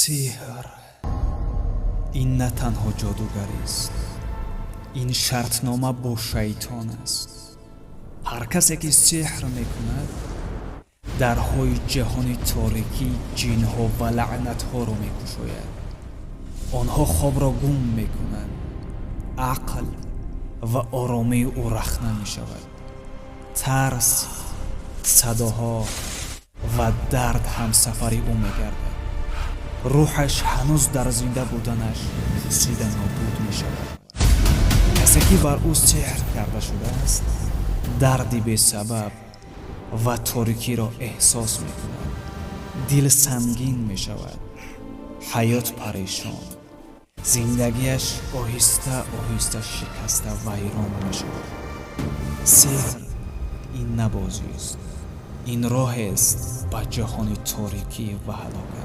سحر این نه تنها جادوگری است، این شرطنامه با شیطان است. هر کسی که سحر میکند درهای جهان تاریکی جنها و لعنتها را میگشاید. آنها خواب را گم میکنند، عقل و آرامی او رخنه میشود. ترس، صداها و درد همسفری او میگردد. روحش هنوز در زنده بودنش پوسیده نابود میشود. کسی که بر او سحر کرده شده است دردی بی سبب و تاریکی را احساس میکند. دل سنگین میشود، حیات پریشان، زندگیش آهسته آهسته شکسته ویران میشود. سحر این نه بازی است، این راه است به جهان تاریکی و هلاکت.